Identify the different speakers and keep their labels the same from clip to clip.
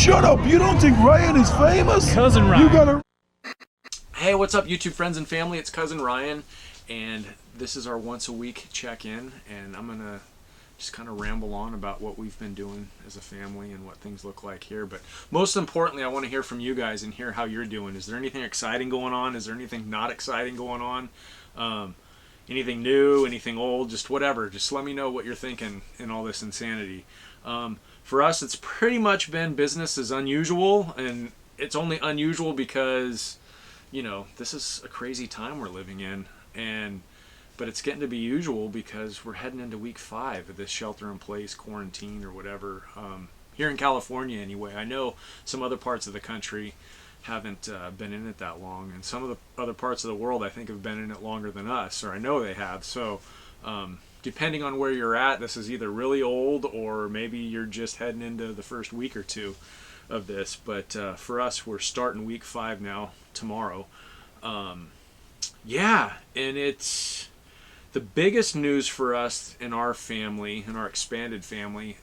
Speaker 1: Shut up! You don't think Ryan is famous?
Speaker 2: Cousin Ryan.
Speaker 1: You gotta...
Speaker 2: Hey, what's up, YouTube friends and family? It's Cousin Ryan, and this is our once a week check-in, and I'm gonna just kind of ramble on about what we've been doing as a family and what things look like here. But most importantly, I want to hear from you guys and hear how you're doing. Is there anything exciting going on? Is there anything not exciting going on? Anything new, anything old, just whatever. Just let me know what you're thinking in all this insanity. For us, it's pretty much been business as unusual, and it's only unusual because, you know, this is a crazy time we're living in, but it's getting to be usual because we're heading into week 5 of this shelter-in-place quarantine or whatever. Here in California, anyway. I know some other parts of the country haven't been in it that long, and some of the other parts of the world I think have been in it longer than us, or I know they have. So depending on where you're at, this is either really old or maybe you're just heading into the first week or two of this. But for us, we're starting week 5 now tomorrow. Yeah, and it's the biggest news for us in our family, in our expanded family.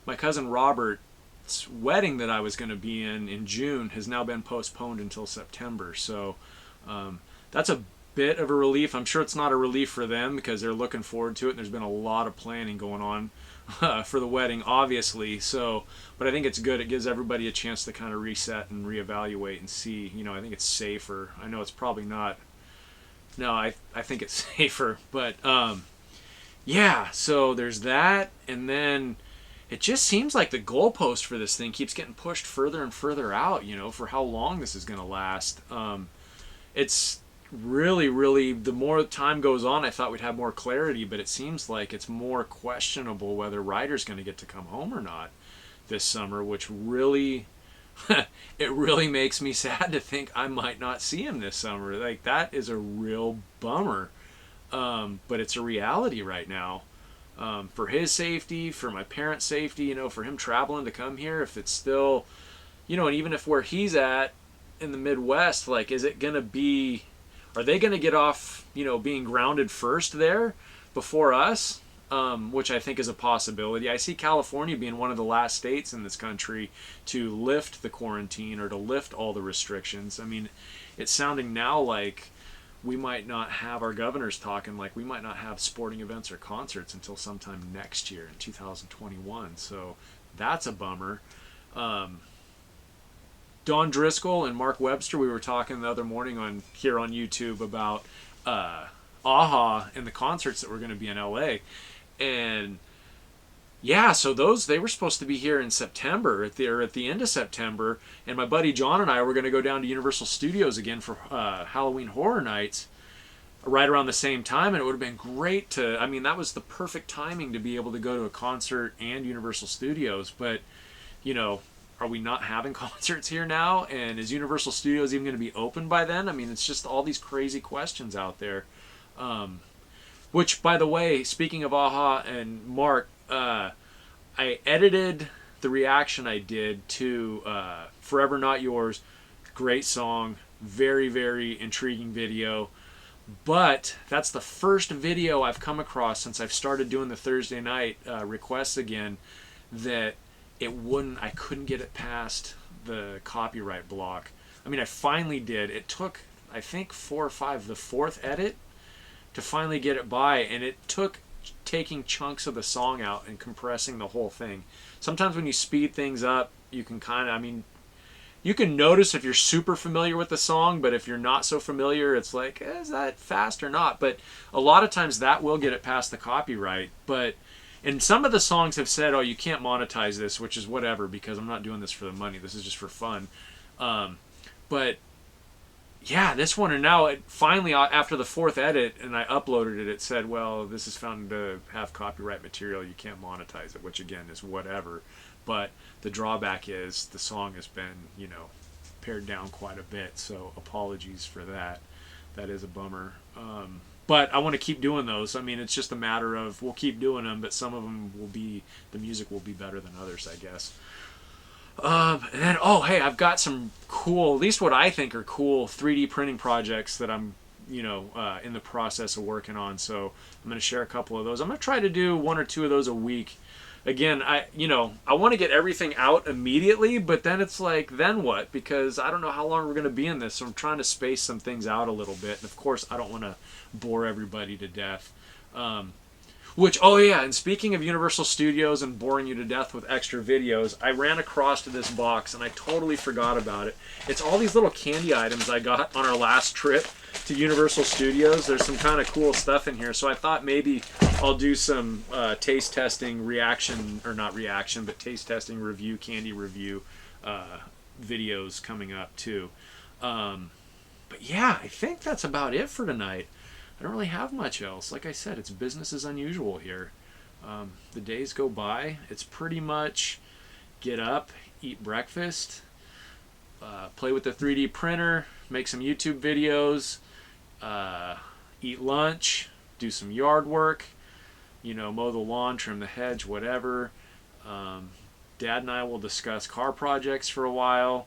Speaker 2: My cousin Robert's wedding that I was going to be in June has now been postponed until September. So that's a bit of a relief. I'm sure it's not a relief for them because they're looking forward to it, and there's been a lot of planning going on for the wedding, obviously. So, but I think it's good. It gives everybody a chance to kind of reset and reevaluate and see. You know, I think it's safer. I know it's probably not. No, I think it's safer. But yeah. So there's that, and then it just seems like the goalpost for this thing keeps getting pushed further and further out. You know, for how long this is going to last. It's really, the more time goes on, I thought we'd have more clarity, but it seems like it's more questionable whether Ryder's going to get to come home or not this summer, which really, it really makes me sad to think I might not see him this summer. Like, that is a real bummer, but it's a reality right now. For his safety, for my parents' safety, you know, for him traveling to come here, if it's still, you know, and even if where he's at in the Midwest, like, is it going to be... Are they going to get off, you know, being grounded first there before us? Which I think is a possibility. I see California being one of the last states in this country to lift the quarantine or to lift all the restrictions. I mean, it's sounding now like we might not have, our governor's talking like we might not have sporting events or concerts until sometime next year in 2021. So that's a bummer. Don Driscoll and Mark Webster, we were talking the other morning here on YouTube about a-ha and the concerts that were going to be in LA. And yeah, so they were supposed to be here in September, at the end of September, and my buddy John and I were going to go down to Universal Studios again for Halloween Horror Nights right around the same time, and it would have been great to, I mean, that was the perfect timing to be able to go to a concert and Universal Studios. But, you know, are we not having concerts here now? And is Universal Studios even going to be open by then? I mean, it's just all these crazy questions out there. Which, by the way, speaking of a-ha and Mark, I edited the reaction I did to Forever Not Yours. Great song. Very, very intriguing video. But that's the first video I've come across since I've started doing the Thursday night requests again that I couldn't get it past the copyright block. I mean, I finally did. It took, I think, 4 or 5, the 4th edit to finally get it by, and it took taking chunks of the song out and compressing the whole thing. Sometimes when you speed things up, you can kind of, I mean, you can notice if you're super familiar with the song, but if you're not so familiar, it's like, is that fast or not? But a lot of times that will get it past the copyright. And some of the songs have said, oh, you can't monetize this, which is whatever, because I'm not doing this for the money. This is just for fun. But yeah, this one, and now it finally, after the 4th edit, and I uploaded it, it said, well, this is found to have copyright material. You can't monetize it, which again is whatever. But the drawback is the song has been, you know, pared down quite a bit. So apologies for that. That is a bummer. But I want to keep doing those. I mean, it's just a matter of we'll keep doing them, but some of them will be, the music will be better than others, I guess. And then, oh, hey, I've got some cool, at least what I think are cool 3D printing projects that I'm, you know, in the process of working on. So I'm going to share a couple of those. I'm going to try to do 1 or 2 of those a week again, I want to get everything out immediately, but then it's like, then what? Because I don't know how long we're going to be in this, so I'm trying to space some things out a little bit. And of course, I don't want to bore everybody to death. And speaking of Universal Studios and boring you to death with extra videos, I ran across to this box and I totally forgot about it. It's all these little candy items I got on our last trip to Universal Studios. There's some kind of cool stuff in here, so I thought maybe I'll do some taste testing taste testing review, candy review videos coming up too. But yeah, I think that's about it for tonight. I don't really have much else. Like I said, it's business as unusual here. The days go by. It's pretty much get up, eat breakfast, play with the 3D printer, make some YouTube videos, eat lunch, do some yard work, mow the lawn, trim the hedge, whatever. Dad and I will discuss car projects for a while,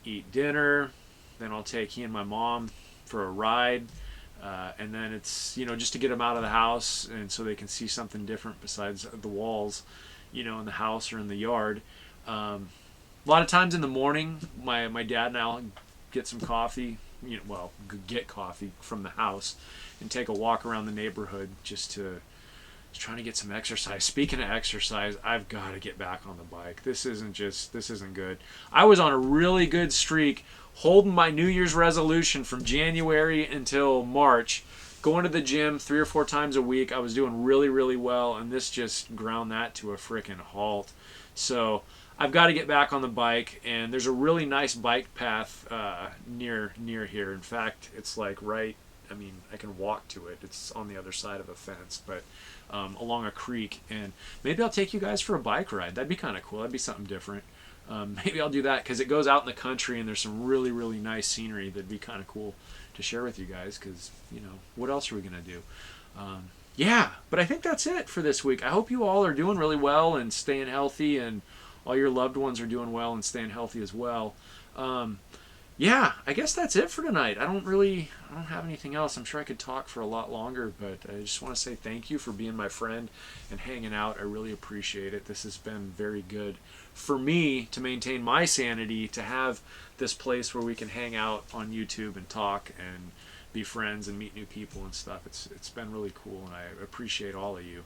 Speaker 2: eat dinner, then I'll take he and my mom for a ride. And then it's, just to get them out of the house and so they can see something different besides the walls, in the house or in the yard. A lot of times in the morning, my dad and I'll get some coffee, get coffee from the house and take a walk around the neighborhood just trying to get some exercise. Speaking of exercise, I've got to get back on the bike. This isn't good. I was on a really good streak holding my New Year's resolution from January until March, going to the gym 3 or 4 times a week. I was doing really, really well, and this just ground that to a freaking halt. So I've got to get back on the bike, and there's a really nice bike path near here. In fact, it's like I can walk to it. It's on the other side of a fence, but along a creek. And maybe I'll take you guys for a bike ride. That'd be kind of cool. That'd be something different. Maybe I'll do that because it goes out in the country and there's some really, really nice scenery that'd be kind of cool to share with you guys because, what else are we going to do? But I think that's it for this week. I hope you all are doing really well and staying healthy, and all your loved ones are doing well and staying healthy as well. I guess that's it for tonight. I don't have anything else. I'm sure I could talk for a lot longer, but I just want to say thank you for being my friend and hanging out. I really appreciate it. This has been very good for me to maintain my sanity, to have this place where we can hang out on YouTube and talk and be friends and meet new people and stuff. It's been really cool, and I appreciate all of you.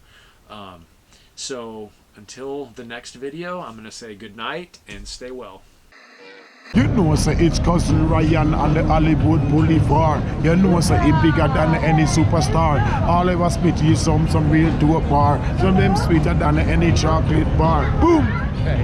Speaker 2: So until the next video, I'm going to say good night and stay well.
Speaker 1: You know, sir, it's Cousin Ryan on the Hollywood Boulevard. You know, sir, he bigger than any superstar. All of us spit you some real dope bar. Some them sweeter than any chocolate bar. Boom!
Speaker 2: Hey.